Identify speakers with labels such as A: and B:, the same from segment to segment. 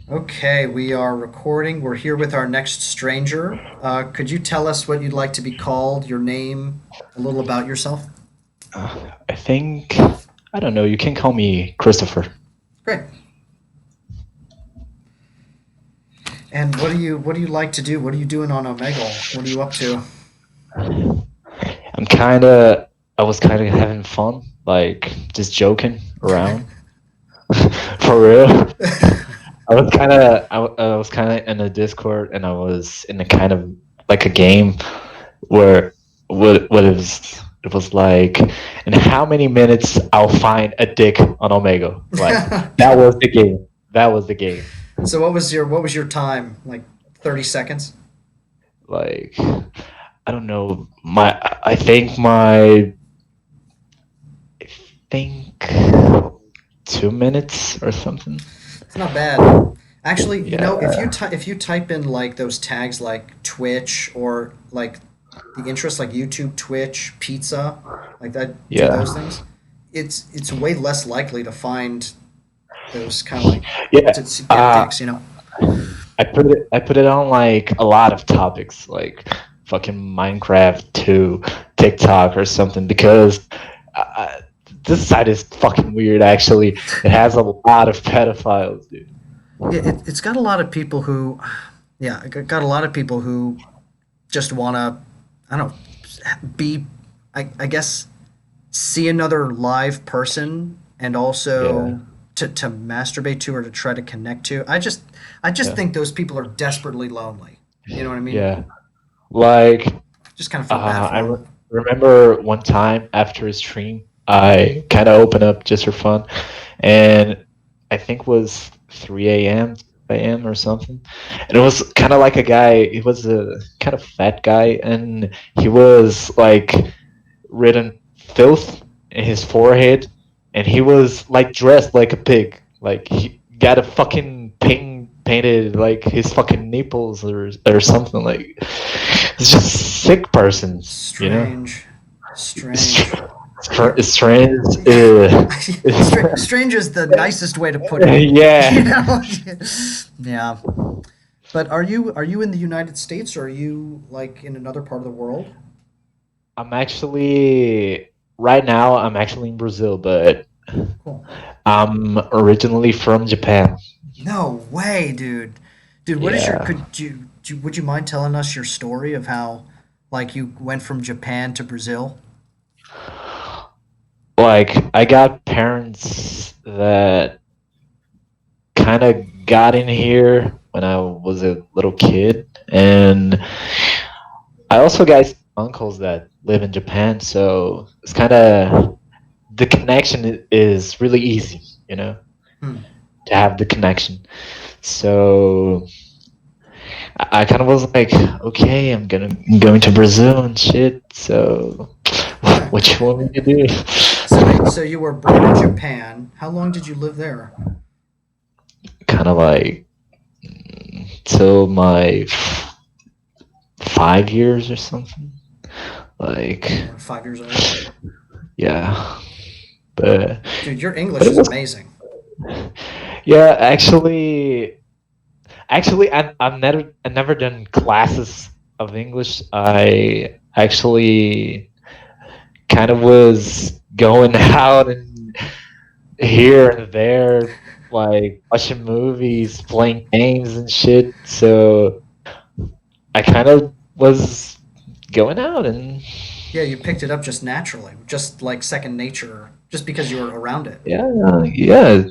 A: Okay, we are recording. We're here with our next stranger. Could you tell us what you'd like to be called, your name, a little about yourself?
B: I think I don't know. You can call me Christopher.
A: Great. And what do you like to do? What are you doing on Omegle? What are you up to?
B: I'm kind of. I was kind of having fun, like just joking around. For real. I was kind of in a Discord, and I was in a kind of like a game where it was like in how many minutes I'll find a dick on Omega. Like that was the game. That was the game.
A: So what was your time? Like 30 seconds?
B: Like I don't know. I think 2 minutes or something.
A: It's not bad. Actually, if
B: Yeah,
A: if you type in like those tags like Twitch or like the interest like YouTube, Twitch, pizza, like that, do those
B: yeah,
A: things, it's way less likely to find those kind of like
B: yeah.
A: to get
B: Uh,
A: dicks.
B: I put it on like a lot of topics, like fucking Minecraft to TikTok or something, because uh, this site is fucking weird. Actually, it has a lot of pedophiles, dude.
A: Yeah, it's got a lot of people who, yeah, it got a lot of people who just want to, I don't know, be, I guess, see another live person and
B: Yeah,
A: also to masturbate to or to try to connect to. I just
B: yeah,
A: think those people are desperately lonely. You know what I mean?
B: yeah. Like
A: Just kind of feel bad for them.
B: remember one time after a stream, I kind of opened up just for fun, and I think was 3 a.m. or something, and it was kind of like a guy. He was a kind of fat guy, and he was like written filth in his forehead, and he was like dressed like a pig. Like he got a fucking painted like his fucking nipples or something. Like it's just sick persons, you know.
A: Strange, strange.
B: Str- strange.
A: Strange is the nicest way to put it. You
B: Yeah,
A: know? Yeah. But are you in the United States or are you like in another part of the world?
B: I'm actually right now. I'm actually in Brazil, but
A: Cool.
B: I'm originally from Japan.
A: No way, dude. Dude, what is your
B: Yeah.
A: could you would you mind telling us your story of how like you went from Japan to Brazil?
B: Like I got parents that kind of got in here when I was a little kid, and I also got uncles that live in Japan, so it's kind of the connection is really easy, you know,
A: Hmm.
B: to have the connection. So I kind of was like, okay, I'm going to Brazil and shit. So what you want me to do?
A: So you were born in Japan. How long did you live there?
B: Kind of like till my 5 years or something. Like,
A: Okay, 5 years old.
B: yeah, but
A: Dude, your
B: but
A: English
B: it
A: is
B: was
A: amazing.
B: yeah. Actually, I never done classes of English. I actually kind of was going out and here and there, like watching movies, playing games and shit. So I kind of was going out and
A: Yeah, you picked it up just naturally, just like second nature, just because you were around it.
B: yeah.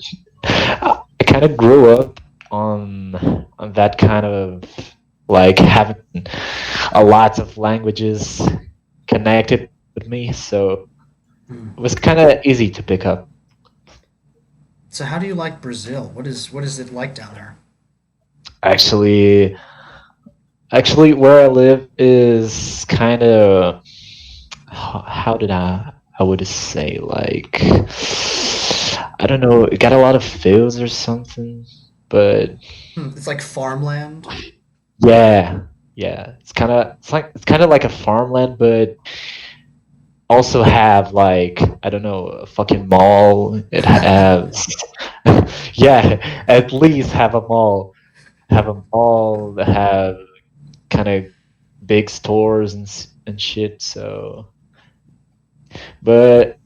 B: I kind of grew up on that kind of like having a lot of languages connected with me, so
A: Hmm.
B: it was kind of easy to pick up.
A: So how do you like Brazil? What is it like down there?
B: Actually, actually, where I live is kind of how did I would say like I don't know. It got a lot of fields or something, but
A: It's like farmland.
B: yeah, yeah. It's kind of like a farmland, but also have like, I don't know, a fucking mall. It has yeah, at least have a mall that have kind of big stores and shit. So, but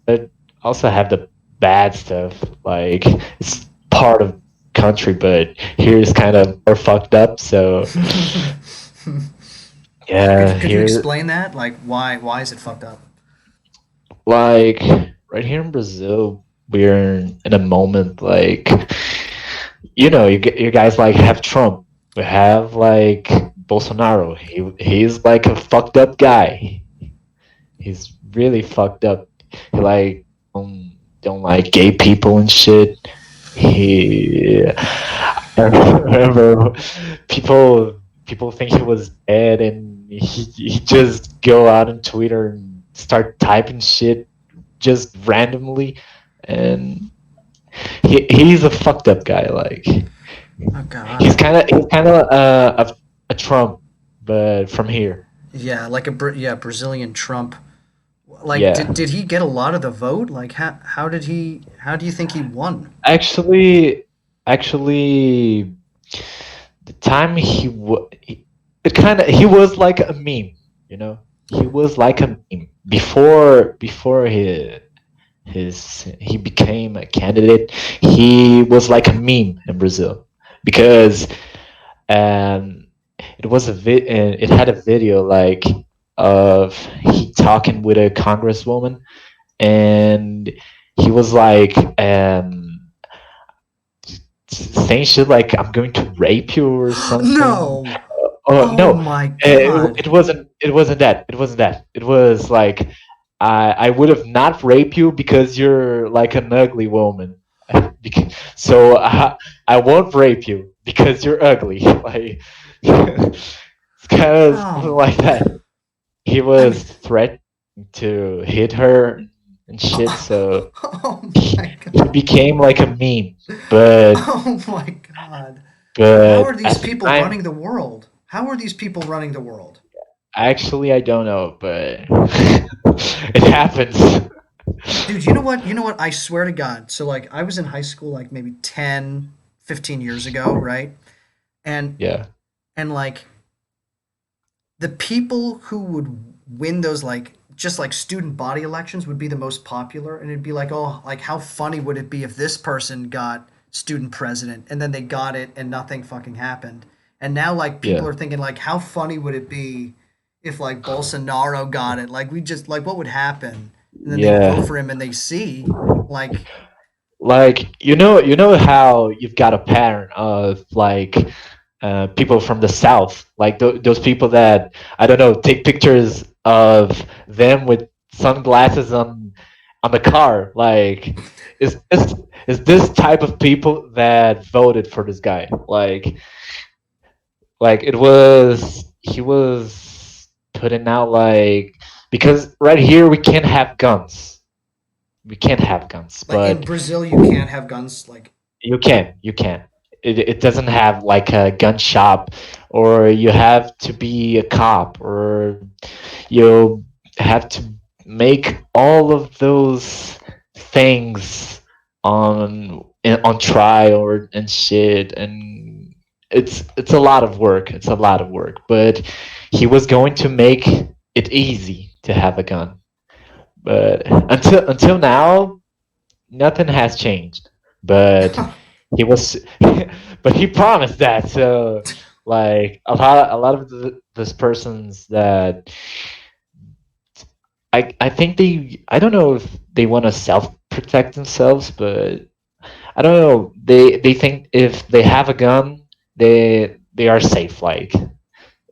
B: also have the bad stuff. Like it's part of country, but here's kind of more fucked up. So
A: could
B: yeah,
A: you could you
B: here
A: explain that? Like why is it fucked up?
B: like right here in Brazil, we're in a moment like, you guys like have Trump. We have like Bolsonaro. He's like a fucked up guy. He's really fucked up. He like don't like gay people and shit. I remember people think he was dead, and he just go out on Twitter and start typing shit just randomly, and he's a fucked up guy. Like
A: Oh God.
B: he's kind of a Trump, but from here.
A: Yeah, like yeah, Brazilian Trump. Like,
B: Yeah.
A: did he get a lot of the vote? Like, how do you think he won?
B: Actually, actually, the time it kind of he was like a meme, you know. He was like a meme before he became a candidate. He was like a meme in Brazil because um it had a video like of he talking with a congresswoman, and he was like saying shit like "I'm going to rape you" or something.
A: No.
B: Oh
A: Oh
B: no,
A: my God.
B: it wasn't. It wasn't that. It wasn't that. It was like I would have not raped you because you're like an ugly woman. So I won't rape you because you're ugly. Like it's kind of something
A: Oh.
B: like that. He
A: I
B: was
A: mean.
B: threatening to hit her and shit. So
A: Oh my
B: he
A: God.
B: became like a meme. But
A: Oh my God. How are
B: but
A: these
B: at the
A: people
B: time,
A: running the world? How are these people running the world?
B: actually, I don't know, but it happens.
A: Dude, you know what? You know what? I swear to God. So like I was in high school like maybe 10, 15 years ago, right? And
B: Yeah,
A: like the people who would win those like just like student body elections would be the most popular, and it'd be like, oh, like how funny would it be if this person got student president and then they got it and nothing fucking happened. And now like people
B: yeah.
A: are thinking like how funny would it be if like Bolsonaro got it? Like we just like what would happen? And then they vote
B: Yeah,
A: for him and they see like
B: like you know how you've got a pattern of like people from the south, like those people that I don't know take pictures of them with sunglasses on the car. Like, is this type of people that voted for this guy? Like it was he was putting out like, because right here we can't have guns. We can't have guns,
A: like in
B: but
A: Brazil you can't have guns like
B: you can. It doesn't have like a gun shop, or you have to be a cop, or you have to make all of those things on trial or and shit, and it's a lot of work. It's a lot of work, but he was going to make it easy to have a gun. But until now, nothing has changed. But he was, but he promised that. So like a lot of those persons that I think I don't know if they want to self protect themselves, but I don't know, they think if they have a gun, they are safe. Like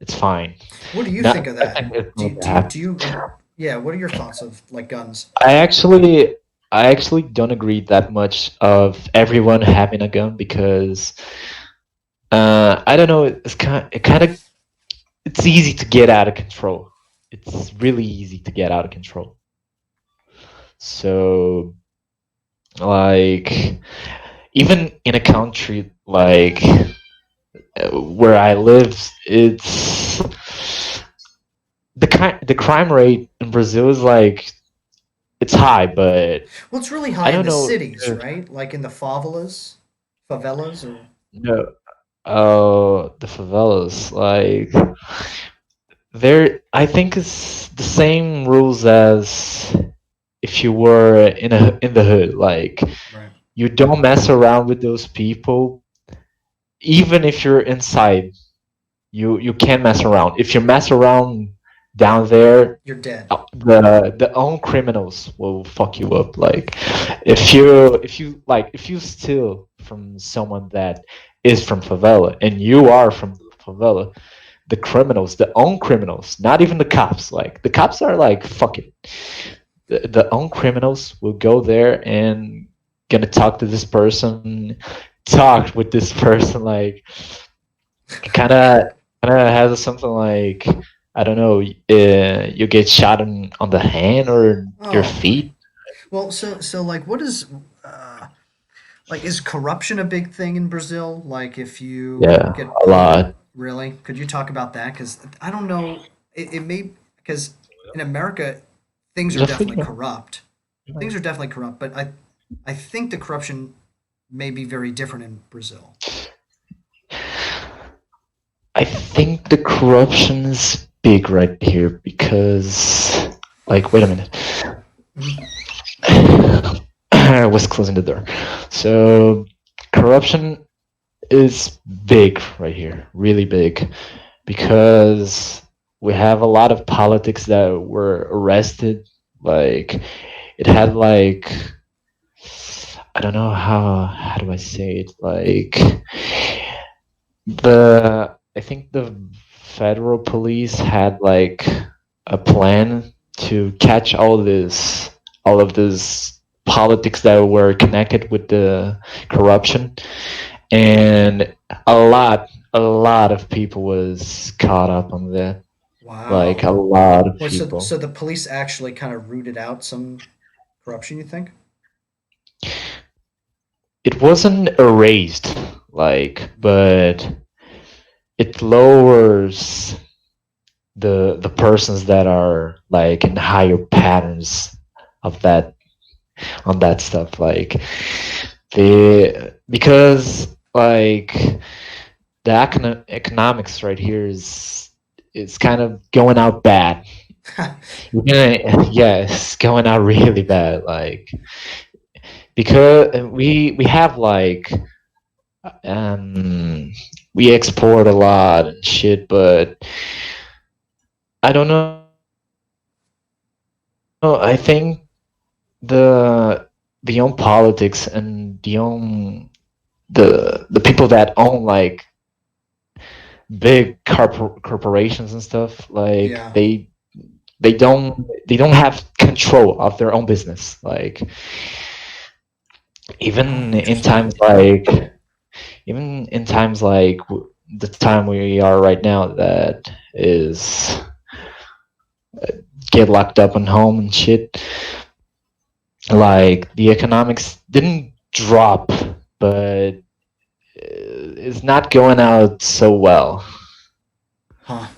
B: it's fine.
A: what do you think
B: Not,
A: of
B: nothing
A: that?
B: is going to
A: Do
B: happen.
A: you yeah, what are your thoughts of like guns?
B: I actually I actually don't agree that much of everyone having a gun, because I don't know, it kind of it's easy to get out of control. It's really easy to get out of control. So like even in a country like where I live, it's the crime rate in Brazil is like it's high, but
A: Well, it's really
B: I
A: high in
B: don't
A: the
B: know.
A: cities, right? Like in the favelas, or
B: No, the favelas, like there. I think it's the same rules as if you were in the hood. Like
A: right.
B: you don't mess around with those people, even if you're inside. You can't mess around. If you mess around down there,
A: You're dead.
B: the own criminals will fuck you up. Like if you steal from someone that is from favela and you are from favela, the criminals, the own criminals, not even the cops. Like the cops are like fuck it. The own criminals will go there and gonna talk to this person, talk with this person, like kind of has something like I don't know. You get shot on the hand or your
A: Oh my.
B: feet.
A: Well, so like, what is like, is corruption a big thing in Brazil? Like, if you
B: Yeah,
A: get
B: a
A: pulled,
B: lot.
A: really? Could you talk about that? Because I don't know. It may because in America things are
B: Já fui.
A: definitely corrupt. Things are definitely corrupt, but I think the corruption may be very different in Brazil.
B: I think the corruption is big right here because, like, wait a minute.
A: Mhm.
B: I was closing the door. So, corruption is big right here, really big, because we have a lot of politics that were arrested. Like, it had like I don't know how do I say it, like the I think the federal police had like a plan to catch all of this politics that were connected with the corruption, and a lot of people was caught up on that, like
A: Wow.
B: a lot of
A: Well, so
B: people.
A: the police actually kind of rooted out some corruption, you think?
B: It wasn't erased, like, but it lowers the persons that are like in higher patterns of that on that stuff, like the because like the economics right here is kind of going out bad. You're gonna yeah, it's going out really bad, like because we have like um we export a lot and shit, but I don't know. I think the the own politics and the own the people that own like big corporations and stuff, like
A: Yeah.
B: they don't have control of their own business, like
A: Oh,
B: even in
A: interesting.
B: times like even in times like the time we are right now, that is get locked up in home and shit, like the economics didn't drop, but it's not going out so well.
A: Huh.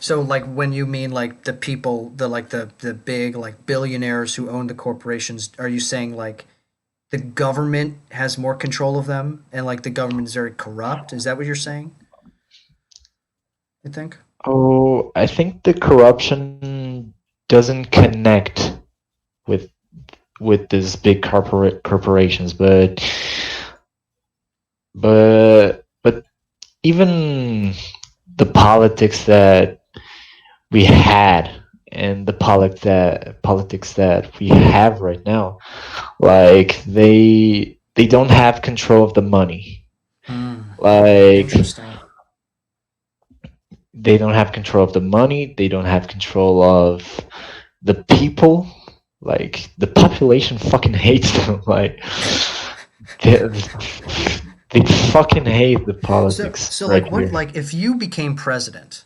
A: So like when you mean like the people, the big like billionaires who own the corporations, are you saying like the government has more control of them and like the government is very corrupt? Is that what you're saying? I think.
B: Oh, I think the corruption doesn't connect with these big corporations, but even the politics that we had and the politics that we have right now, like they don't have control of the money.
A: Hmm.
B: Like
A: Interesting.
B: they don't have control of the money. They don't have control of the people. Like the population fucking hates them. Like they, they fucking hate the politics
A: So
B: right
A: like what
B: here.
A: like if you became president,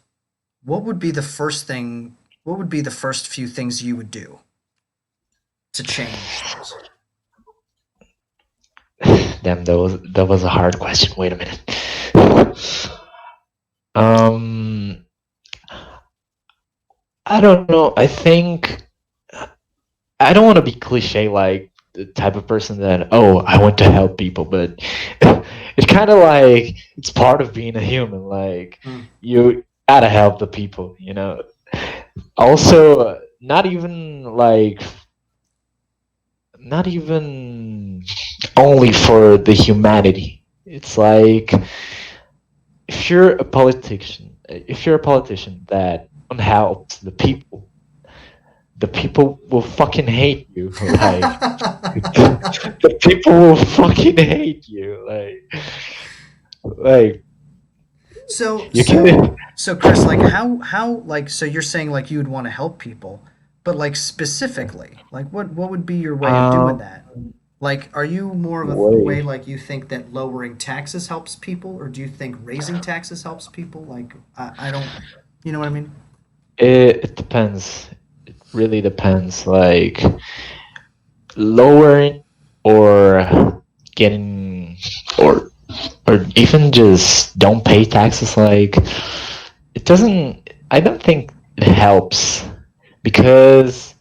A: what would be the first thing? What would be the first few things you would do to change things?
B: Damn, that was a hard question. Wait a minute. Um, I don't know. I don't want to be cliche like the type of person that, oh, I want to help people, but it's kind of like it's part of being a human. Like
A: Mm.
B: you gotta help the people, you know. Also, not even like not even only for the humanity. It's like if you're a politician that helps the people will fucking hate you. Like the people will fucking hate you. Like
A: So
B: you
A: so
B: can.
A: so Chris, like how like so you're saying like you would want to help people, but like specifically, like what would be your way of doing
B: Um,
A: that? Like, are you more of a way
B: way.
A: like you think that lowering taxes helps people, or do you think raising taxes helps people? Like, I don't, you know what I mean?
B: It depends. It really depends. Like lowering or getting or or even just don't pay taxes. Like it doesn't. I don't think it helps because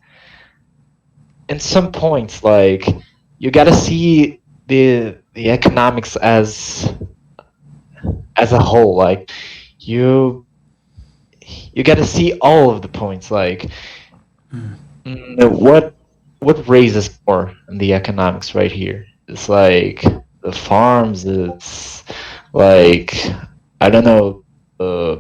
B: in some points, like you gotta see the economics as a whole. Like you you gotta see all of the points. Like
A: Mm.
B: what raises more in the economics right here? It's like the farms. It's like I don't know. Uh,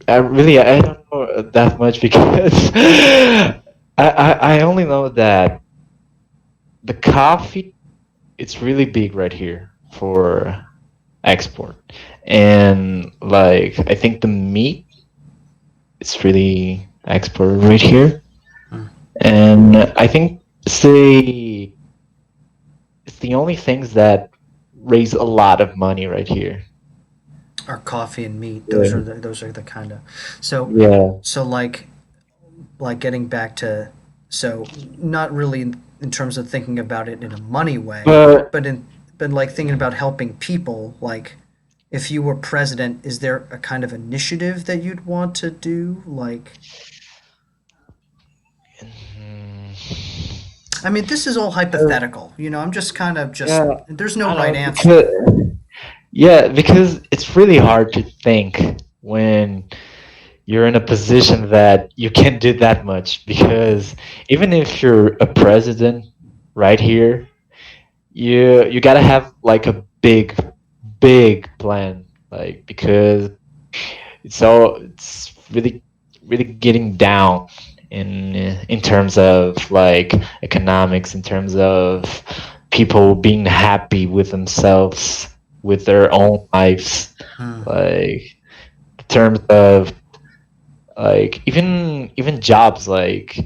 B: I don't know that much because I only know that the coffee it's really big right here for export, and like I think the meat it's really exported right here,
A: Mm.
B: and I think it's the only things that raise a lot of money right here.
A: Or coffee and meat.
B: Yeah,
A: Those are the kind of. So
B: yeah,
A: so like getting back to so not really in terms of thinking about it in a money way,
B: but
A: but like thinking about helping people. Like, if you were president, is there a kind of initiative that you'd want to do? Like,
B: mm,
A: I mean, this is all hypothetical. You know, I'm just kind of just,
B: yeah,
A: there's no
B: I
A: right
B: don't know
A: answer.
B: because it's really hard to think when you're in a position that you can't do that much because even if you're a president right here, you gotta have like a big plan, like because it's really getting down in terms of like economics, in terms of people being happy with themselves, with their own lives,
A: Hmm.
B: like in terms of like even jobs. Like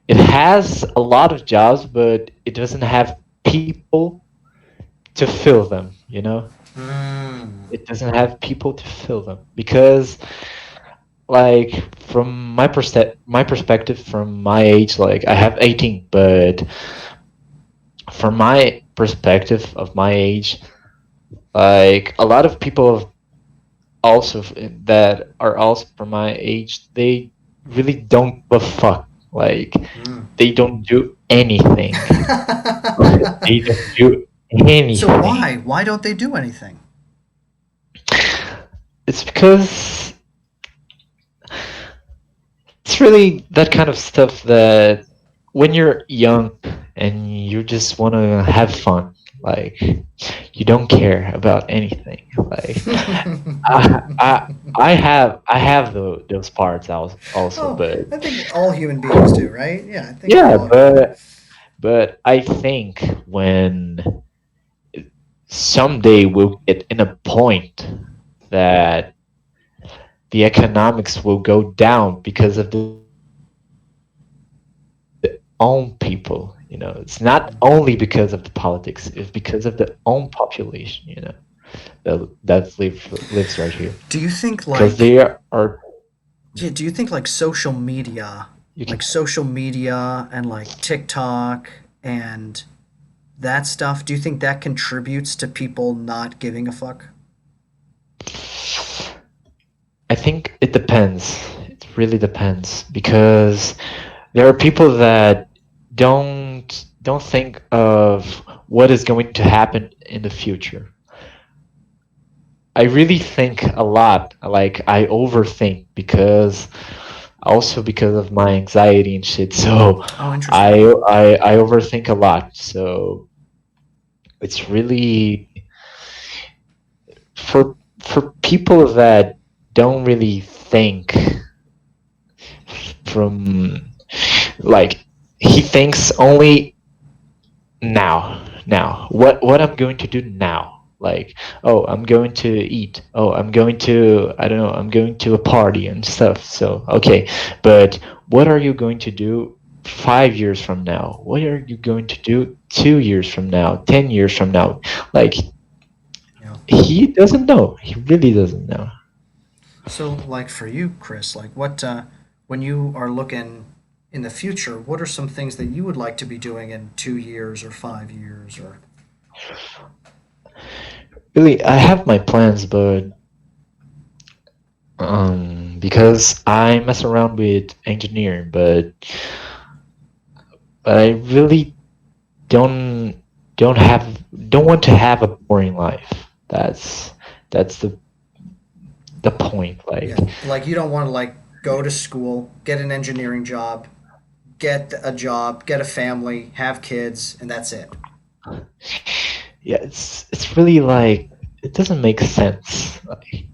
B: it has a lot of jobs but it doesn't have people to fill them, you know.
A: Hmm.
B: It doesn't have people to fill them because like from my perspective, from my age, like I have 18, but from my perspective of my age, like a lot of people also that are also from my age, they really don't give a fuck. Like
A: Hmm.
B: they don't do anything. They don't do
A: So
B: anything.
A: why don't they do anything?
B: It's because it's really that kind of stuff that when you're young and you just want to have fun, like you don't care about anything. Like I, I, I have those parts also,
A: Oh,
B: but
A: I think all human beings do, right? Yeah, I think we
B: yeah,
A: all.
B: but I think when someday we'll get in a point that the economics will go down because of the own people. You know, it's not only because of the politics; it's because of the own population. You know, lives right here
A: Do you think
B: because
A: like
B: they are.
A: do you think
B: You can,
A: like social media and like TikTok and that stuff, do you think that contributes to people not giving a fuck?
B: I think it depends. It really depends because there are people that don't think of what is going to happen in the future. I really think a lot. Like I overthink because also because of my anxiety and shit. So
A: Oh,
B: I
A: interesting.
B: I overthink a lot. So it's really for people that don't really think from like he thinks only now what I'm going to do now, like, oh, I'm going to eat, oh, I'm going to, I don't know, I'm going to a party and stuff. So okay, but what are you going to do 5 years from now? What are you going to do 2 years from now, 10 years from now? Like,
A: Yeah.
B: he doesn't know, he really doesn't know.
A: So, like for you, Chris, like what when you are looking in the future, what are some things that you would like to be doing in 2 years or 5 years or?
B: Really, I have my plans, but because I mess around with engineering, but I really don't don't want to have a boring life. That's the point. Like,
A: Yeah, like you don't want to like go to school, get an engineering job, get a job, get a family, have kids, and that's it.
B: yeah, it's really like it doesn't make sense. Like,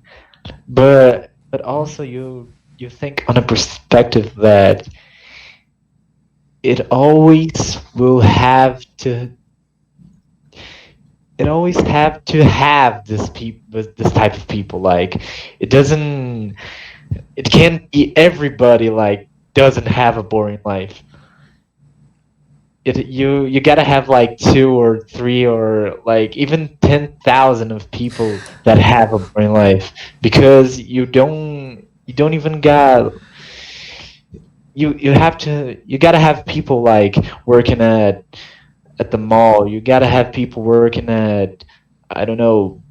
B: but also you think on a perspective that it always will have to it always have to have this type of people. Like, it doesn't it can't be everybody like doesn't have a boring life. You gotta have like two or three or like even 10,000 of people that have a boring life, because you don't even got you gotta have people like working at the mall. You gotta have people working at, I don't know,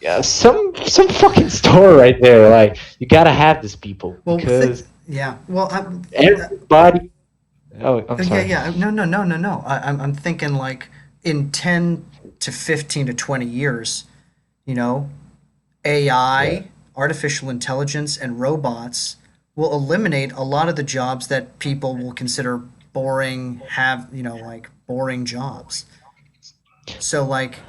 B: yeah, some fucking store right there. Like, you gotta have these people
A: Well,
B: because
A: yeah. Well,
B: everybody. Oh, I'm
A: yeah,
B: sorry.
A: yeah. No, no, no, no, no. I'm thinking like in 10 to 15 to 20 years, you know,
B: Yeah.
A: AI, artificial intelligence, and robots will eliminate a lot of the jobs that people will consider boring, like boring jobs. So like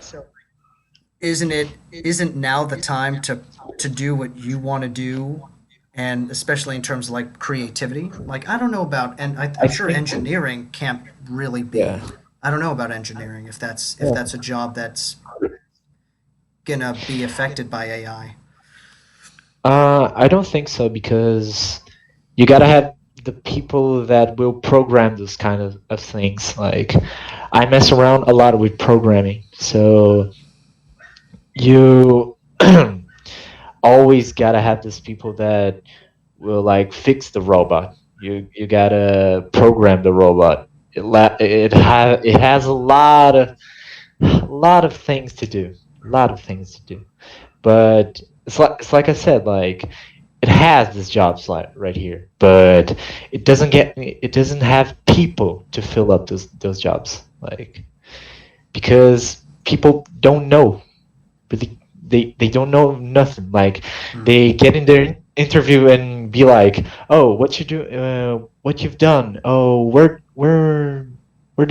A: isn't now the time to do what you want to do, and especially in terms of like creativity? Like I don't know about, and
B: I
A: I'm sure
B: think.
A: engineering can't really
B: Yeah.
A: be. I don't know about engineering if
B: Yeah.
A: that's a job that's gonna be affected by AI.
B: I don't think so, because you gotta have the people that will program those kind of things. Like, I mess around a lot with programming, so you always gotta have these people that will like fix the robot. You gotta program the robot. It has a lot of things to do. A lot of things to do. But it's like I said, like, it has this job slot right here, but it doesn't have people to fill up those jobs, like, because people don't know, really. They don't know nothing. Like,
A: Hmm.
B: they get in their interview and be like, oh, what you do, what you've done, oh, where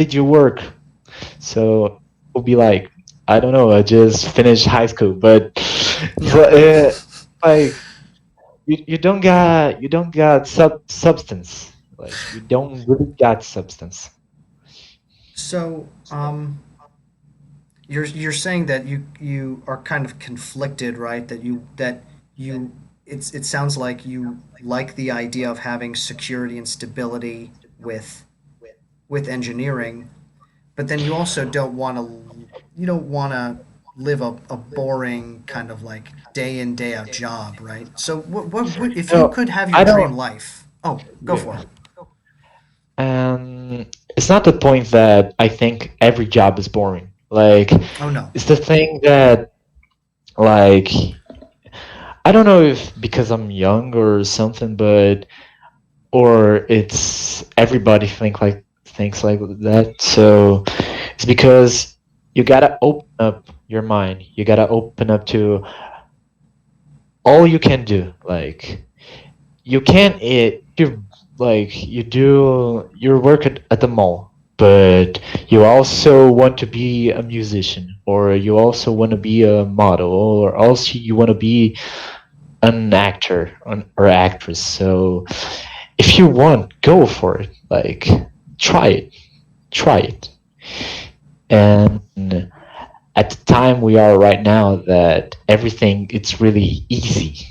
B: did you work? So we'll be like, I don't know, I just finished high school. But so,
A: Yeah.
B: like, you don't got substance. Like, you don't really got substance.
A: So, you're saying that you are kind of conflicted, right? That you it sounds like you like the idea of having security and stability with engineering, but then you don't want to live a boring kind of like day in day out job, right? So what if you
B: No,
A: could have your
B: I
A: dream
B: don't.
A: life? Oh, go for
B: Yeah.
A: it.
B: It's not the point that I think every job is boring. Like,
A: Oh no.
B: it's the thing that, like, I don't know if because I'm young or something, but or it's everybody thinks like that. So it's because you gotta open up your mind. You gotta open up to all you can do. Like you can't you like you do your work at the mall, but you also want to be a musician, or you also want to be a model, or also you want to be an actor or actress. So if you want, go for it. Like try it, try it. And at the time we are right now, that everything it's really easy.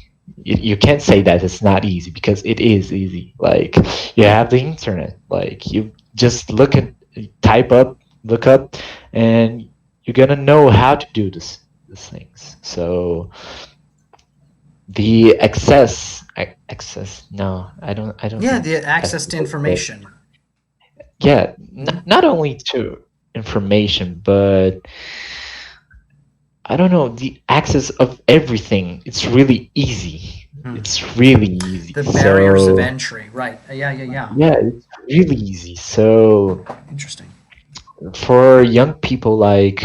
B: You can't say that it's not easy, because it is easy. Like you have the internet, like you just type up, look up, and you're gonna know how to do these things. So the access, no, I don't
A: Yeah,
B: think
A: the
B: that's
A: access
B: the
A: to
B: word for it.
A: information.
B: Yeah,
A: Hmm.
B: not only to information, but I don't know, the access of everything. It's really easy.
A: Hmm.
B: It's really easy.
A: The barriers of
B: So
A: entry, right? Yeah, yeah, yeah.
B: yeah, it's really easy. So
A: Interesting.
B: for young people, like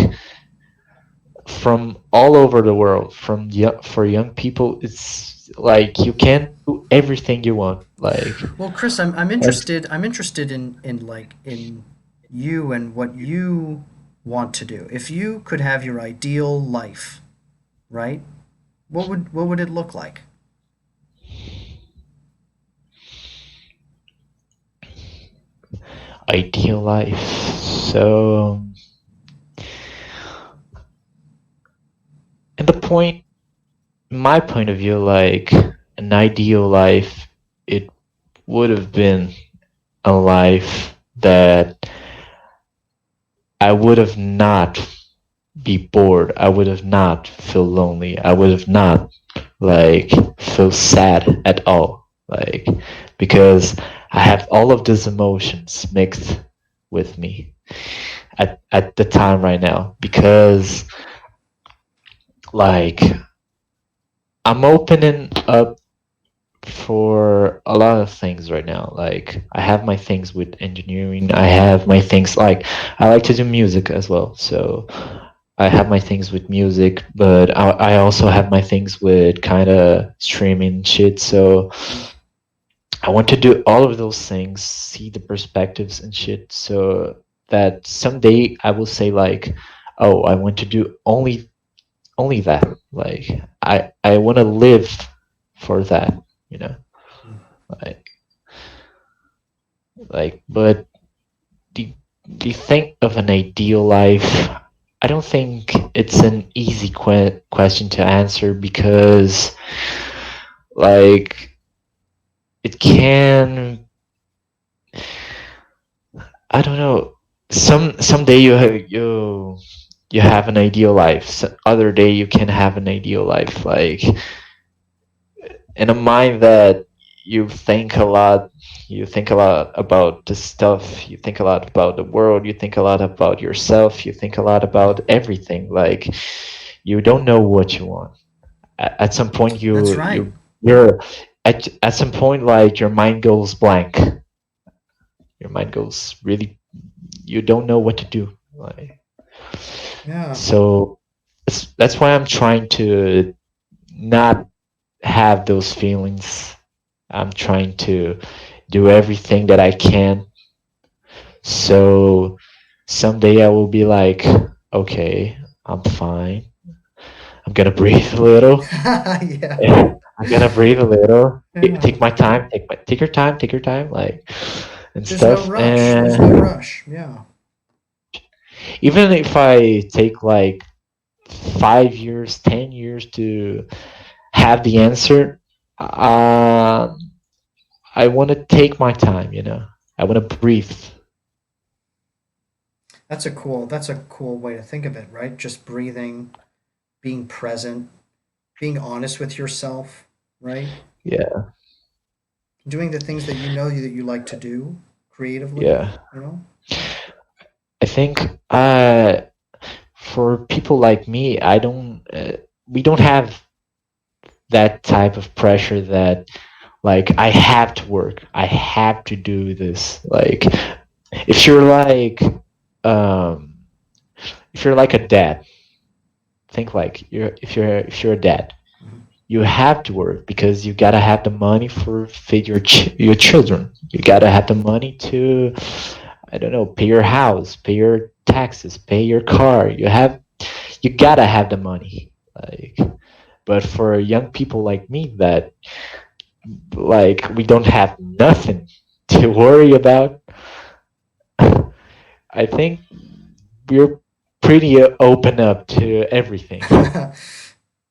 B: from all over the world, for young people, it's like you can do everything you want. Like
A: Well, Chris, I'm
B: that's
A: interested. I'm interested in like in you and what you want to do. If you could have your ideal life, right? What would it look like?
B: ideal life. So in the point, my point of view, like an ideal life, it would have been a life that I would have not be bored. I would have not feel lonely. I would have not like feel sad at all. Like because I have all of these emotions mixed with me at the time right now. Because like I'm opening up for a lot of things right now. Like I have my things with engineering. I have my things like I like to do music as well. So I have my things with music, but I also have my things with kind of streaming shit. So I want to do all of those things, see the perspectives and shit, so that someday I will say like, oh, I want to do only that. Like I want to live for that, you know. Like but do you think of an ideal life? I don't think it's an easy question to answer, because like it can, I don't know, someday you have an ideal life, other day you can have an ideal life, like in a mind that you think a lot, you think a lot about the stuff, you think a lot about the world, you think a lot about yourself, you think a lot about everything. Like you don't know what you want. At some point
A: That's right.
B: you're at some point, like your mind goes blank, your mind goes really, you don't know what to do. Like
A: Yeah.
B: so that's why I'm trying to not have those feelings. I'm trying to do everything that I can. So someday I will be like, okay, I'm fine. I'm gonna breathe a little.
A: Yeah.
B: I'm gonna breathe a little.
A: Yeah.
B: Take my time. Take your time. Take your time. Like and
A: There's no
B: stuff.
A: rush. There's no
B: And
A: rush. Yeah.
B: even if I take like 5 years, 10 years to have the answer, um, I want to take my time. I want to breathe.
A: That's a cool way to think of it, right? Just breathing, being present, being honest with yourself, right?
B: Yeah,
A: Doing the things that you know that you like to do creatively,
B: yeah.
A: you know?
B: I think for people like me, I don't. We don't have that type of pressure that Like I have to work. I have to do this. Like if you're like um if you're like a dad, think like if you're a dad,
A: Mhm.
B: you have to work because you gotta have the money for feed your children. You gotta have the money to, I don't know, pay your house, pay your taxes, pay your car. You gotta have the money. Like, but for young people like me that like we don't have nothing to worry about, I think we're pretty open up to everything.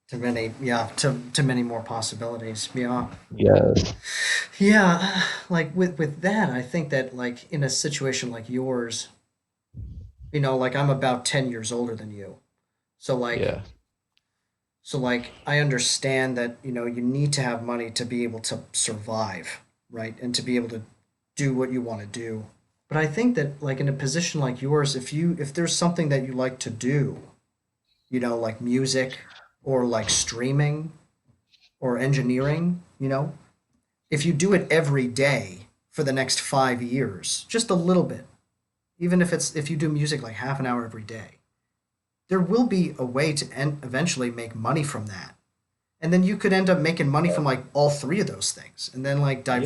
A: To many, yeah, to many more possibilities. Yeah.
B: Yes.
A: Yeah, like with that, I think that like in a situation like yours, like I'm about 10 years older than you. So like
B: Yeah.
A: I understand that, you need to have money to be able to survive, right? And to be able to do what you want to do. But I think that like in a position like yours, if there's something that you like to do, like music or like streaming or engineering, if you do it every day for the next 5 years, just a little bit, even if you do music like half an hour every day, there will be a way to eventually make money from that. And then you could end up making money from like all three of those things. And then like
B: Yeah.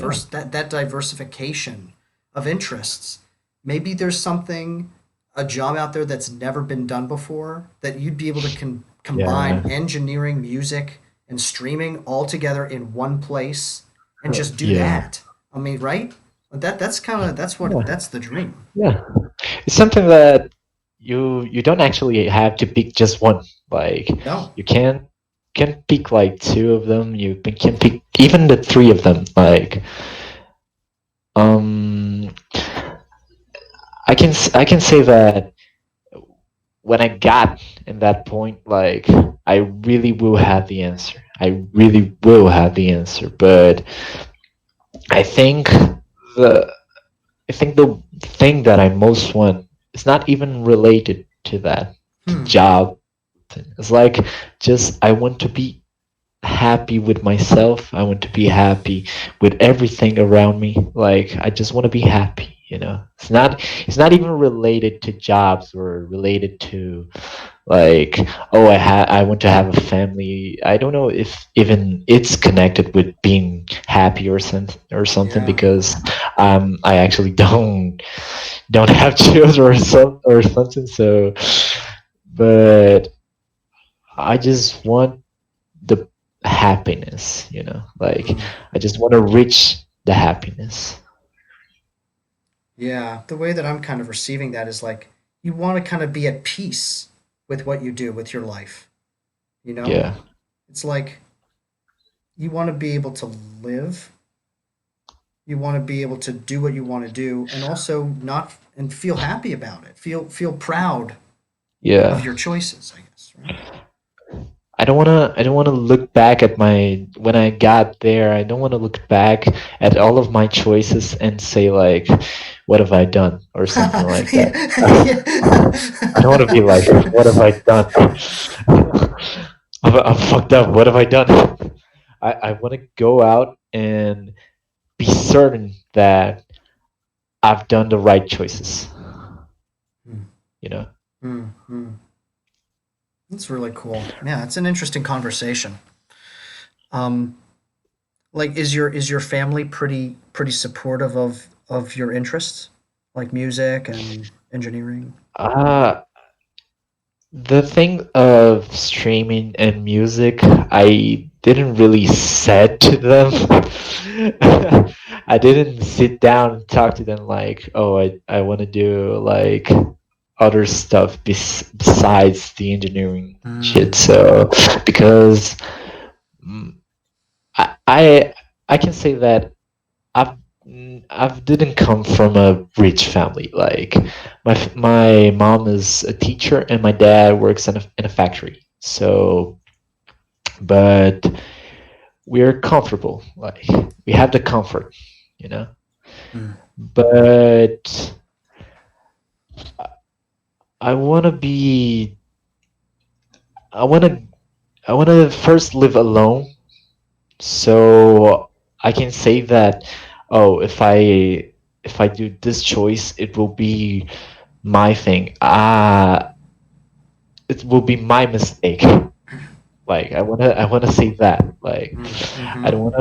A: that diversification of interests. Maybe there's something, a job out there that's never been done before that you'd be able to
B: Yeah.
A: combine engineering, music, and streaming all together in one place and just do
B: Yeah.
A: that. I mean, right? That's kind of
B: Yeah.
A: that's the dream.
B: Yeah. It's something that you don't actually have to pick just one. Like
A: No.
B: you can pick like two of them. Can pick even the three of them. Like um, I can say that when I got in that point, like I really will have the answer. I really will have the answer. But I think the I think the thing that I most want is not even related to that, the
A: Hmm.
B: job thing. It's like just I want to be happy with myself. I want to be happy with everything around me. Like I just want to be happy, you know. It's not even related to jobs or related to like oh I want to have a family. I don't know if even it's connected with being happy or something
A: Yeah.
B: because I actually don't have children or something, so but I just want the happiness, like
A: Hmm.
B: I just want to reach the happiness.
A: Yeah, the way that I'm kind of receiving that is like you want to kind of be at peace with what you do with your life, you know?
B: Yeah.
A: It's like you want to be able to live, you want to be able to do what you want to do and also not and feel happy about it. Feel proud of
B: Yeah.
A: your choices, I guess, right?
B: I don't want to look back at my when I got there. I don't want to look back at all of my choices and say like what have I done or something like that. I don't want to be like what have I done? I'm fucked up. What have I done? I want to go out and be certain that I've done the right choices,
A: Hmm.
B: you know?
A: Hmm. Hmm. That's really cool. Yeah, it's an interesting conversation. Um, like, is your family pretty supportive of your interests, like music and engineering?
B: Uh, the thing of streaming and music, I didn't really said to them. I didn't sit down and talk to them like, oh, I want to do like other stuff besides the engineering
A: Mm,
B: shit. So, because mm, I I can say that I've I've didn't come from a rich family. Like my mom is a teacher and my dad works in a factory. So, but we're comfortable. Like we have the comfort, you know.
A: mm,
B: But I want to be. I want to. I want to first live alone. So I can say that, oh, if I do this choice, it will be my thing. It will be my mistake. Like I wanna say that. Like I
A: Mm-hmm.
B: don't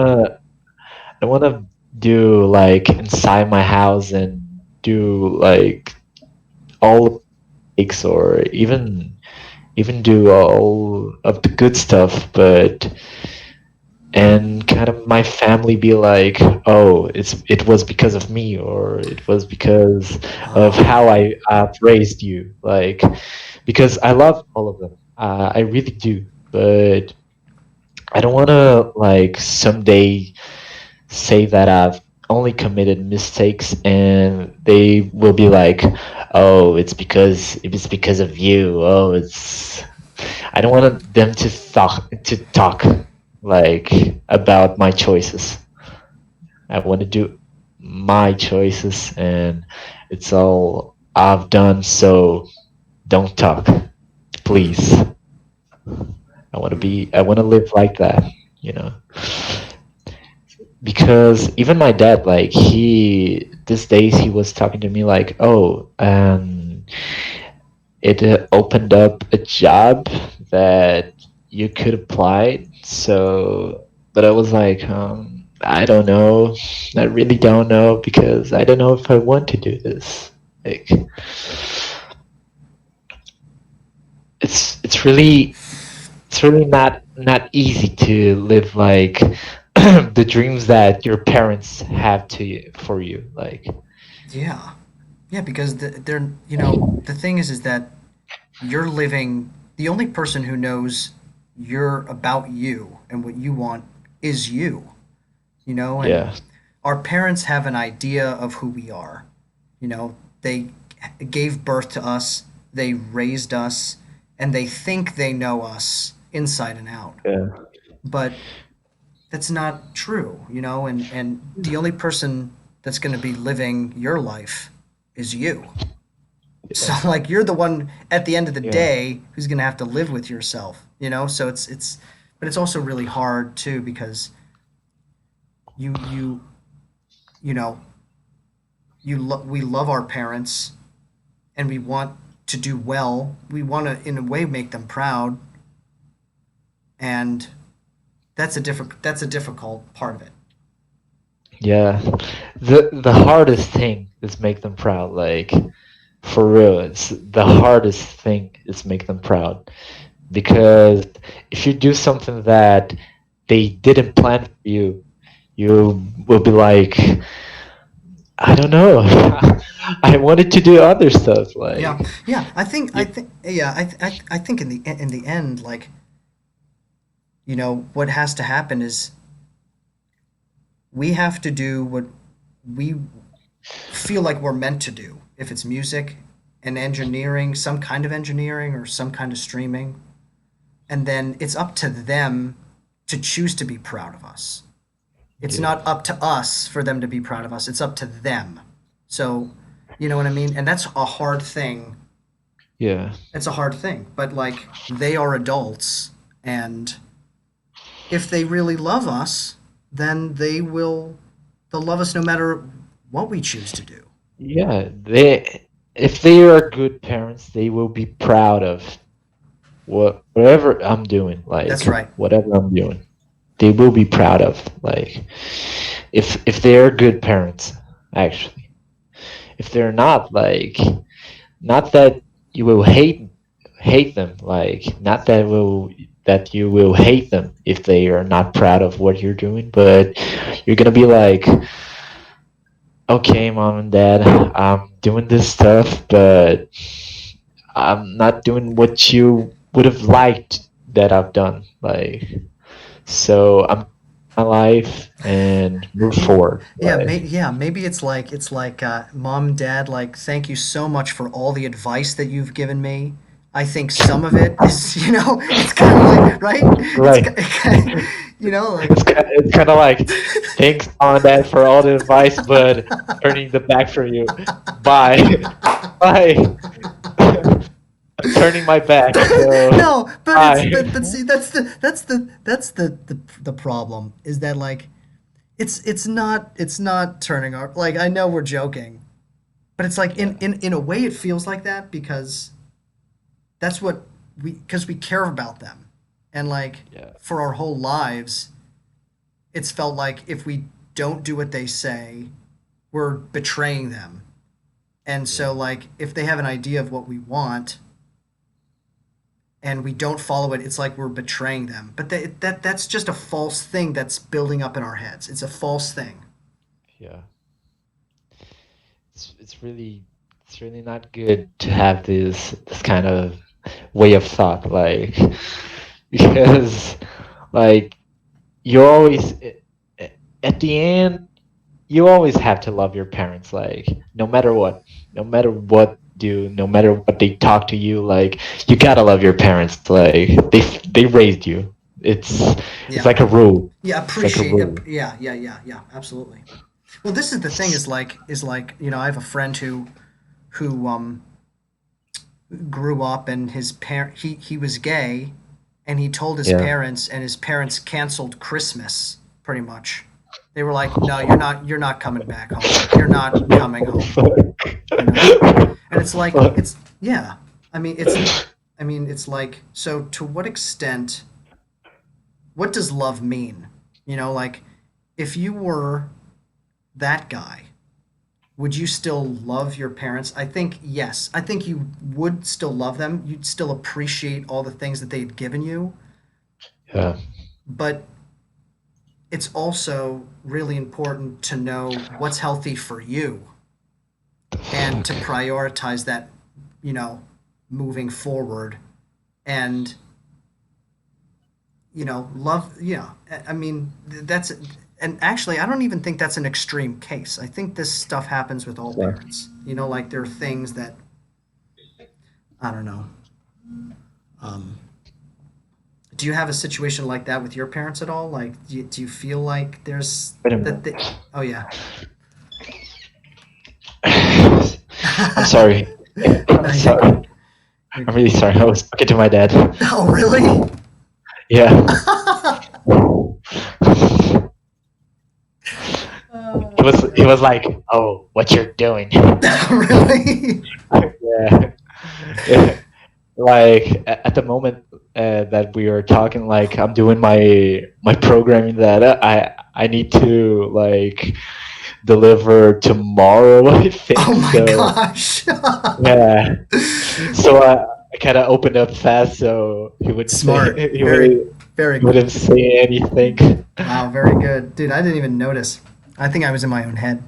B: wanna do like inside my house and do like all mistakes, or even do all of the good stuff, but and kind of my family be like, oh, it was because of me, or it was because of
A: Oh.
B: how I've raised you, like, because I love all of them, I really do, but I don't want to like someday say that I've only committed mistakes and they will be like, oh, it's because of you, oh, it's I don't want them to talk like about my choices. I want to do my choices, and it's all I've done. So don't talk, please. I want to live like that, you know. Because even my dad, like these days he was talking to me like, oh, it opened up a job that you could apply. So, but I was like, I don't know. I really don't know because I don't know if I want to do this. Like, it's really not easy to live like the dreams that your parents have for you. Like,
A: Yeah. Yeah, because they're, you know, the thing is that you're living, the only person who knows you're about you and what you want is you, you know, and
B: yeah,
A: our parents have an idea of who we are. You know, they gave birth to us, they raised us, and they think they know us inside and out.
B: yeah,
A: But that's not true, you know, and the only person that's going to be living your life is you. So
B: yeah,
A: like you're the one at the end of the
B: yeah,
A: day who's going to have to live with yourself, you know? So it's but it's also really hard too because you you know, we love our parents and we want to do well. We want to in a way make them proud, and that's a difficult part of it.
B: yeah. The hardest thing is make them proud. Like, for real, it's the hardest thing is make them proud, because if you do something that they didn't plan for you, you will be like, I don't know, I wanted to do other stuff.
A: Yeah.
B: Like,
A: Yeah, I
B: you,
A: think yeah, I think in the end like, you know, what has to happen is we have to do what we feel like we're meant to do. If it's music and engineering, some kind of engineering or some kind of streaming, and then it's up to them to choose to be proud of us. It's
B: yeah,
A: not up to us for them to be proud of us. It's up to them. So, you know what I mean? And that's a hard thing.
B: yeah,
A: It's a hard thing. But like they are adults, and if they really love us, then they'll love us no matter what we choose to do.
B: yeah. If they are good parents, they will be proud of whatever I'm doing. Like,
A: That's right.
B: whatever I'm doing, they will be proud of. Like, if they're good parents, actually. If they're not, like, not that you will hate them, like, not that you will hate them if they are not proud of what you're doing, but you're gonna be like, okay, mom and dad, I'm doing this stuff, but I'm not doing what you would have liked that I've done. Like, so I'm my life and move forward.
A: Yeah,
B: Like,
A: yeah, maybe it's like mom, dad, like thank you so much for all the advice that you've given me. I think some of it is, you know, it's kind of like, right? It's
B: right.
A: you know, like
B: It's kind of like, thanks on that for all the advice, but turning the back for you. Bye. Bye. I'm turning my back. So
A: no,
B: bye.
A: but see, that's the problem is that like it's not turning our, like, I know we're joking, but it's like
B: Yeah,
A: in a way it feels like that because that's what we care about them. And like
B: yeah,
A: for our whole lives, it's felt like if we don't do what they say, we're betraying them. And
B: yeah,
A: so like if they have an idea of what we want and we don't follow it, it's like we're betraying them. But that's just a false thing that's building up in our heads. It's a false thing.
B: yeah. It's really it's really not good to have this kind of way of thought, like because like you always at the end you always have to love your parents, like no matter what do, no matter what they talk to you, like you gotta love your parents, like they raised you. It's
A: Yeah.
B: like a rule.
A: Yeah,
B: It's like a
A: appreciate
B: rule.
A: yeah, yeah, yeah, yeah, absolutely. Well, this is the thing is like, I have a friend who grew up and his parent he was gay and he told his
B: Yeah.
A: parents and his parents canceled Christmas pretty much. They were like, "No, you're not coming back home. You're not coming home." You know? And it's like it's yeah. I mean, it's like, so to what extent, what does love mean? Like if you were that guy, would you still love your parents? I think yes. I think you would still love them. You'd still appreciate all the things that they'd given you,
B: Yeah.
A: but it's also really important to know what's healthy for you and to
B: Fuck.
A: prioritize that, you know, moving forward and love, I mean, that's, and actually I don't even think that's an extreme case. I think this stuff happens with all
B: So,
A: parents. Like there are things that, I don't know. um do you have a situation like that with your parents at all? Like do you feel like there's
B: wait a
A: that
B: minute.
A: they, oh yeah.
B: I'm sorry.
A: No,
B: I'm
A: you're
B: sorry.
A: good. You're
B: I'm
A: good.
B: really sorry. I was talking to my dad.
A: Oh really?
B: Yeah. He was like, "Oh, what you're doing?"
A: Really?
B: Yeah. Yeah. Like at the moment that we are talking, like I'm doing my programming that I need to like deliver tomorrow. I think
A: Oh my
B: so.
A: gosh.
B: Yeah. So I kind of opened up fast, so he would say
A: Smart.
B: he
A: Very,
B: would
A: very
B: he
A: good.
B: wouldn't say anything.
A: Wow, very good. Dude, I didn't even notice. I think I was in my own head.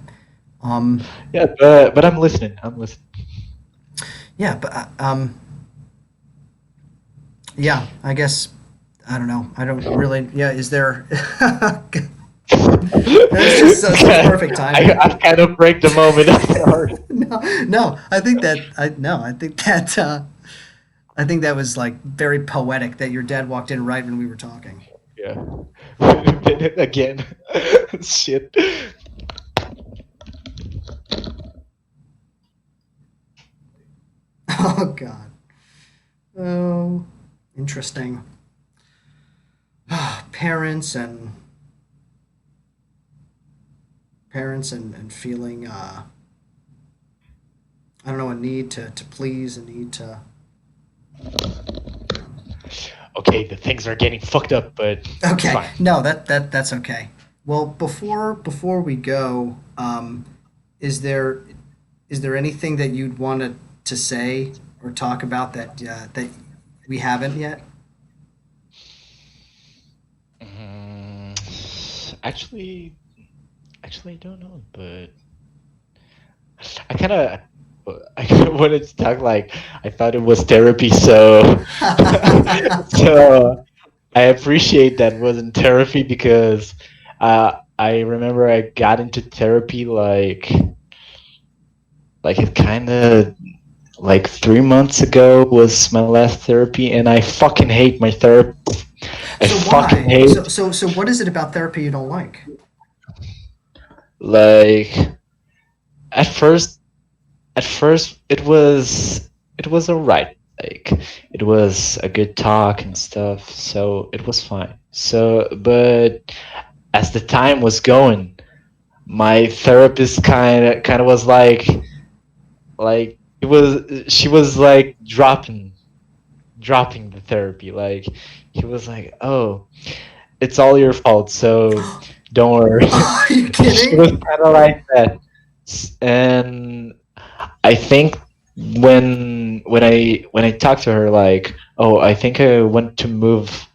A: Um,
B: Yeah, but I'm listening. I'm listening.
A: yeah, but yeah, I guess I don't know. I don't really. Yeah, is there? That's just such perfect timing.
B: I kind of break the moment. I'm sorry.
A: No, no, I think that I no, I think that was like very poetic that your dad walked in right when we were talking.
B: Yeah. Wait a minute again. Shit.
A: Oh God. Oh, interesting. Parents and parents and feeling I don't know, a need to please, a need to, you know.
B: Okay, the things are getting fucked up, but it's
A: Okay,
B: fine.
A: no, that's okay. Well, before we go, is there is there anything that you'd want to say or talk about that we haven't yet?
B: Actually, I don't know, but I kind of I kind of wanted to talk like I thought it was therapy, so so I appreciate that wasn't therapy because I remember I got into therapy like it kind of like 3 months ago was my last therapy, and I fucking hate my therapist. I
A: So
B: fucking
A: why?
B: hate
A: So what is it about therapy you don't like?
B: like at first at first it was alright. Like it was a good talk and stuff, so it was fine. So but as the time was going, my therapist kind of was like it was she was like dropping the therapy. Like he was like, "Oh, it's all your fault, so don't worry."
A: Are you
B: She was
A: kidding?
B: kind of like that, and I think when I talked to her, like, "Oh, I think I want to move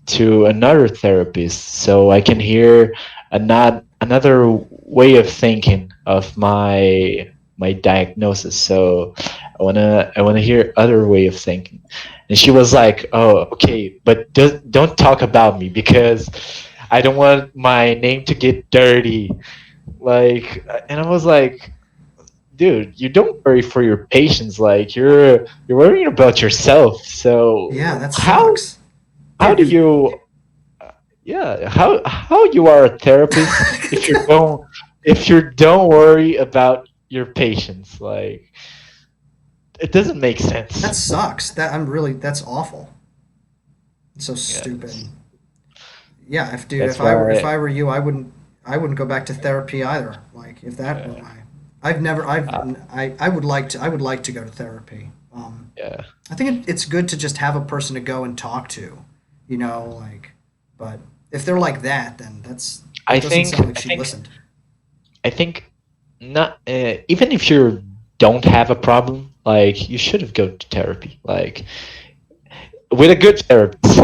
B: to another therapist so I can hear another way of thinking of my diagnosis. So I wanna hear other way of thinking." And she was like, "Oh, okay, but don't talk about me because I don't want my name to get dirty." Like, and I was like, "Dude, you don't worry for your patients. Like, you're worrying about yourself.
A: Yeah,
B: So
A: that sucks.
B: how
A: Dude,
B: do
A: you
B: you yeah, how you are a therapist if you don't worry about your patients? Like, it doesn't make
A: that
B: sense."
A: sucks. That's awful. It's so
B: Yeah,
A: stupid. Yeah, if dude,
B: that's
A: if
B: why.
A: I were you, I wouldn't go back to therapy either. Like if that were
B: Yeah,
A: my I've never I've
B: uh,
A: I would like to go to therapy.
B: yeah.
A: I think it's good to just have a person to go and talk to, you know, like but if they're like that, then
B: I
A: that doesn't
B: think
A: sound like
B: I
A: she
B: think
A: listened.
B: I think not even if you don't have a problem, like you should have go to therapy, like with a good therapist,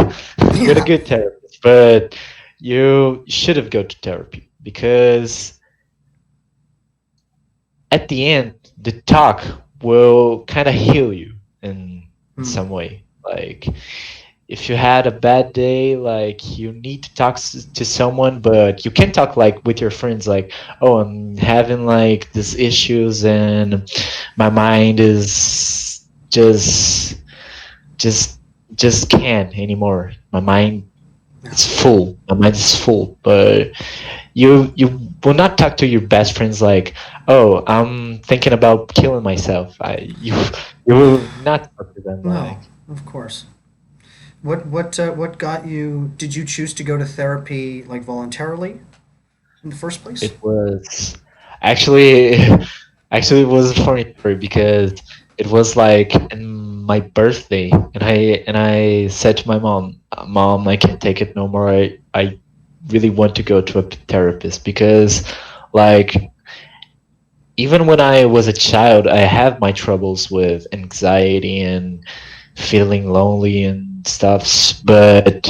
B: with a
A: Yeah.
B: good therapist. But you should have go to therapy because at the end, the talk will kind of heal you in
A: Hmm.
B: some way. Like if you had a bad day, like you need to talk to someone, but you can talk like with your friends, like, "Oh, I'm having like these issues, and my mind is just just can't anymore. My mind
A: Yeah.
B: is full. My mind is full." But you will not talk to your best friends like, "Oh, I'm thinking about killing myself." You will not talk to them
A: No,
B: like.
A: of course. What got you? Did you choose to go to therapy like voluntarily in the first place?
B: It was actually actually it was a funny story because it was like in my birthday, and I said to my mom, "Mom, I can't take it no more. I really want to go to a therapist because like even when I was a child, I have my troubles with anxiety and feeling lonely and stuff. But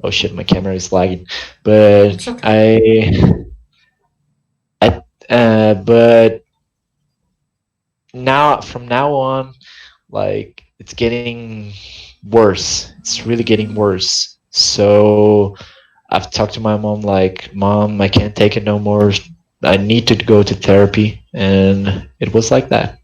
B: oh shit, my camera is lagging. But
A: It's okay.
B: but now from now on, like it's getting worse. It's really getting worse. So I've talked to my mom like, "Mom, I can't take it no more. I need to go to therapy," and it was like that.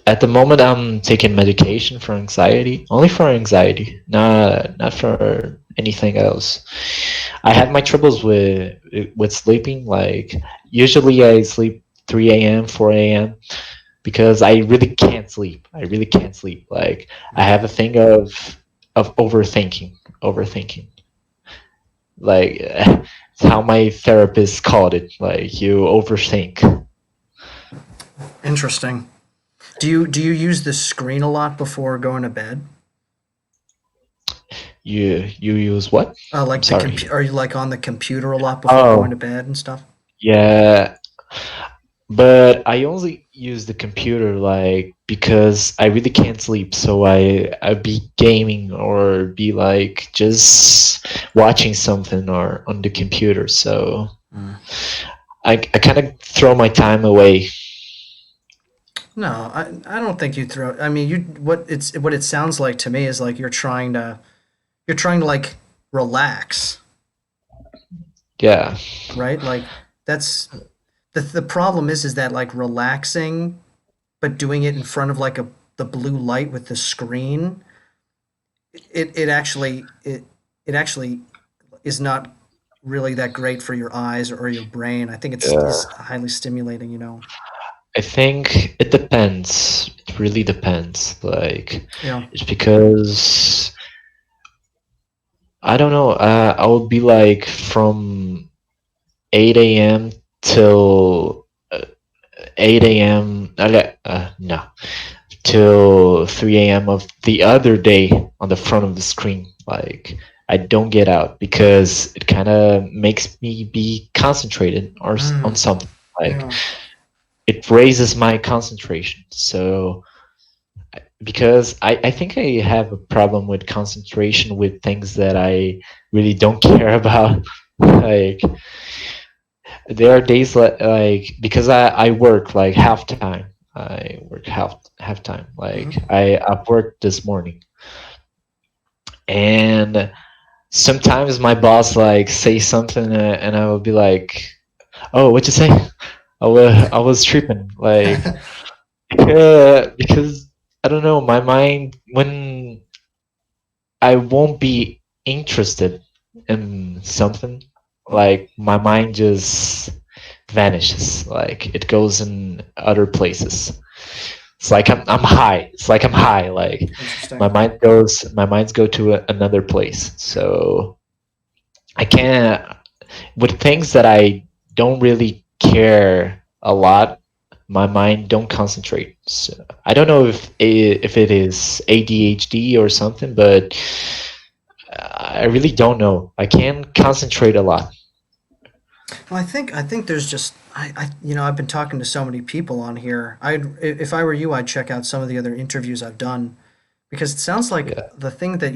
B: At the moment, I'm taking medication for anxiety, only for anxiety, not for anything else. I have my troubles with sleeping. Like usually, I sleep 3 a.m., 4 a.m. because I really can't sleep. I really can't sleep. Like I
A: Yeah.
B: have a thing of overthinking. Like it's how my therapist called it. Like you overthink.
A: Interesting. Do you use the screen a lot before going to bed?
B: You use what? I'm
A: Like
B: sorry.
A: are you like on the computer a lot before going to
B: Oh,
A: bed and stuff?
B: yeah, but I only use the computer like because I really can't sleep, so I be gaming or be like just watching something or on the computer. So
A: Mm.
B: I kind of throw my time away.
A: No, I don't think you throw. I mean, you what it sounds like to me is like you're trying to like relax,
B: Yeah,
A: right? Like that's the problem is that like relaxing, but doing it in front of like a the blue light with the screen, it actually it actually is not really that great for your eyes or your brain. I think
B: yeah.
A: it's highly stimulating, you know.
B: I think it depends. It really depends. Like
A: Yeah.
B: it's because I don't know. I would be like from 8 a.m. till 8 a.m. Okay, no, till 3 a.m. of the other day on the front of the screen. Like I don't get out because it kind of makes me be concentrated or on
A: Mm,
B: something. Like
A: yeah.
B: it raises my concentration. So because I think I have a problem with concentration with things that I really don't care about. Like there are days like because I work like half time. I work half time. Like
A: Hmm.
B: I've worked this morning, and sometimes my boss like say something, and I will be like, "Oh, what you say?" I was tripping like because I don't know my mind when I won't be interested in something, like my mind just vanishes. Like it goes in other places. It's like I'm high. It's like I'm high. Like
A: Interesting.
B: my minds go to another place. So I can't with things that I don't really care a lot. My mind don't concentrate. So I don't know if it is ADHD or something, but I really don't know. I can concentrate a lot.
A: Well, I think there's just I've been talking to so many people on here. If I were you, I'd check out some of the other interviews I've done because it sounds like
B: Yeah,
A: the thing that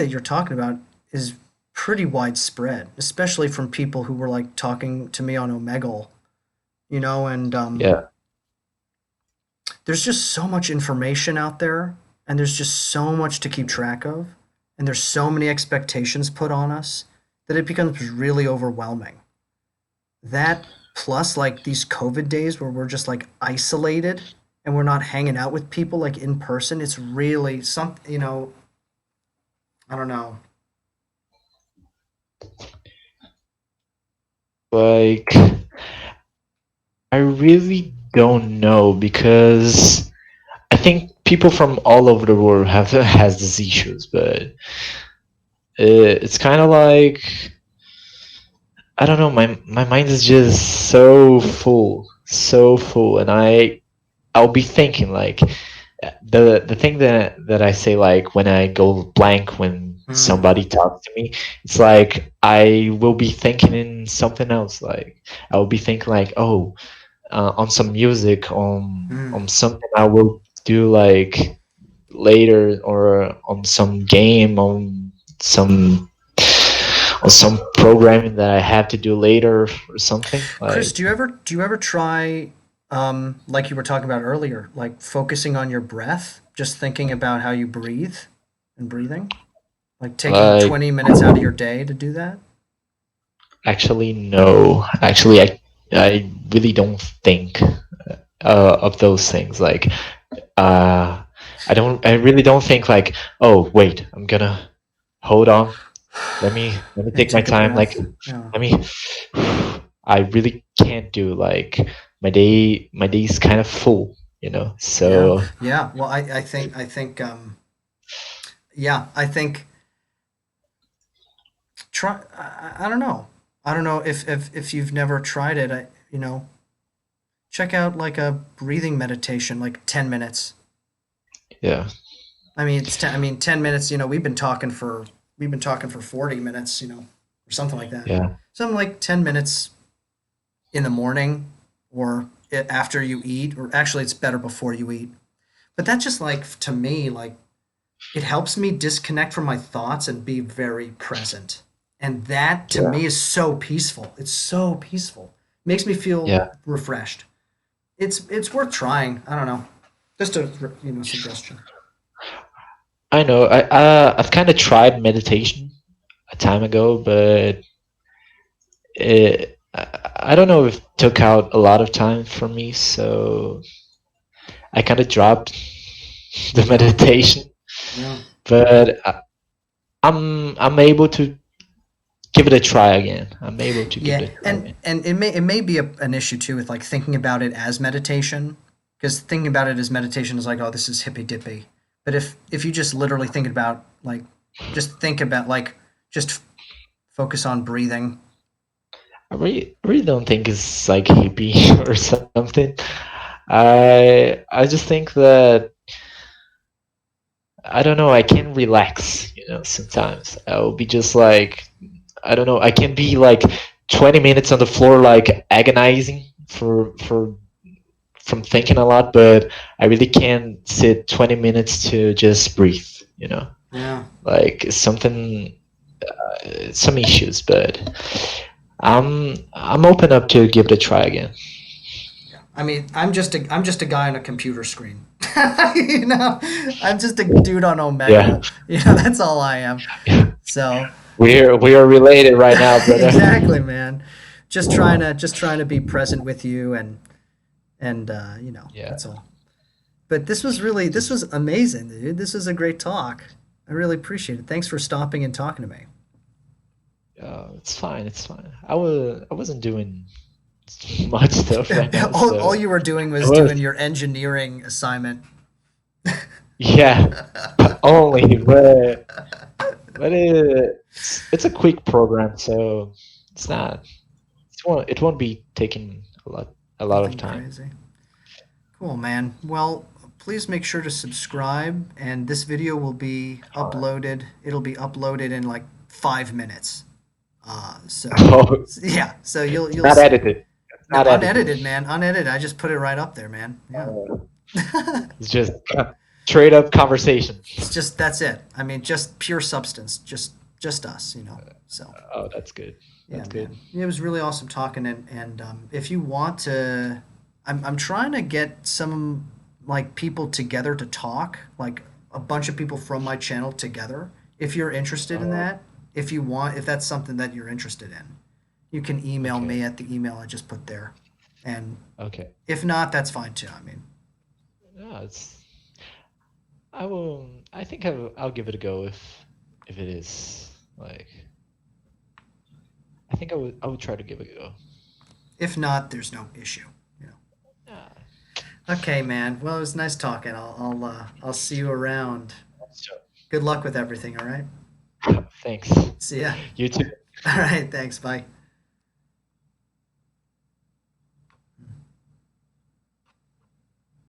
A: you're talking about is pretty widespread, especially from people who were like talking to me on Omegle, and
B: yeah,
A: there's just so much information out there, and there's just so much to keep track of, and there's so many expectations put on us that it becomes really overwhelming. That plus like these COVID days where we're just like isolated and we're not hanging out with people like in person, it's really I don't know.
B: like I really don't know because I think people from all over the world have has these issues, but it's kind of like I don't know. My mind is just so full, and I'll be thinking like the thing that I say like when I go blank when
A: Mm,
B: somebody talks to me, it's like I will be thinking in something else. Like I will be thinking like, oh, on some music,
A: mm.
B: on something I will do like later, or on some game, some on some programming that I have to do later or something.
A: Chris,
B: Like
A: do you ever try like you were talking about earlier, like focusing on your breath, just thinking about how you breathe and breathing? Like taking
B: like
A: 20 minutes out of your day to do that?
B: actually no. Actually, I really don't think of those things. Like uh, I really don't think like, oh wait, I'm gonna hold on. Let me
A: And
B: take my
A: take a
B: time. Like
A: breath. Yeah.
B: let me. I really can't do like my day's kind of full, you know.
A: Yeah.
B: So
A: Yeah. Well, I think yeah, I think try I don't know. I don't know if you've never tried it. Check out like a breathing meditation, like 10 minutes.
B: yeah,
A: I mean, 10 minutes, we've been talking for 40 minutes, or something like that.
B: yeah,
A: Something like 10 minutes in the morning or after you eat, or actually it's better before you eat. But that just like to me, like it helps me disconnect from my thoughts and be very present. And that to
B: yeah,
A: me is so peaceful. It's so peaceful. Makes me feel
B: yeah.
A: refreshed. It's worth trying. I don't know. Just a suggestion.
B: I know. I've kind of tried meditation a time ago, but I don't know if it took out a lot of time for me, so I kind of dropped the
A: Yeah,
B: meditation.
A: yeah.
B: But I'm able to give it a try again. I'm able to give
A: Yeah,
B: it a try
A: and
B: again.
A: and it may be an issue too with like thinking about it as meditation, because thinking about it as meditation is like, oh, this is hippy dippy. But if you just literally think about like Just think about like just focus on breathing.
B: I really don't think it's like hippie or something. I just think that I don't know. I can relax, sometimes I'll be just like I don't know. I can be like 20 minutes on the floor, like agonizing for from thinking a lot, but I really can sit 20 minutes to just breathe.
A: Yeah.
B: Like something, some issues, but I'm open up to give it a try again.
A: Yeah. I mean, I'm just a guy on a computer screen. you know, I'm just a dude on
B: Yeah,
A: Omegle. That's all I am. So,
B: we are related right now, brother.
A: exactly, man. Just trying to be present with you and
B: Yeah,
A: that's all. But this
B: just
A: was amazing, dude. This was a great talk. I really appreciate it. Thanks for stopping and talking to me.
B: it's fine. It's fine. I wasn't doing much stuff right now,
A: all
B: so
A: you were doing
B: I
A: was
B: was
A: doing your engineering assignment.
B: yeah only, but it's a quick program, so it's
A: Cool.
B: not it won't be taking a lot of
A: Nothing
B: time.
A: crazy. Cool, man. Well, please make sure to subscribe, and this video will be
B: All right.
A: uploaded. It'll be uploaded in like 5 minutes. So
B: Oh,
A: yeah, so you'll
B: not
A: see.
B: edited. It's
A: No,
B: not edited.
A: unedited, man. Unedited. I just put it right up there, man. Yeah.
B: Uh, it's just straight up conversation.
A: It's just that's it. I mean, just pure substance. Just us. So
B: Oh, that's good.
A: yeah,
B: That's good.
A: man. It was really awesome talking, and if you want to, I'm trying to get some like people together to talk, like a bunch of people from my channel together. If you're interested in
B: Oh,
A: that, if that's something that you're interested in, you can email me
B: okay.
A: at the email I just put there, and
B: Okay.
A: if not, that's fine too. I mean,
B: Yeah, I will. I think I'll give it a go if it is like. I think I would try to give it a go.
A: if not, there's no issue. You know.
B: Yeah.
A: Okay, man. Well, it was nice talking. I'll see you around.
B: So,
A: Good luck with everything. All right.
B: thanks.
A: See ya.
B: You too.
A: All right. Thanks. Bye.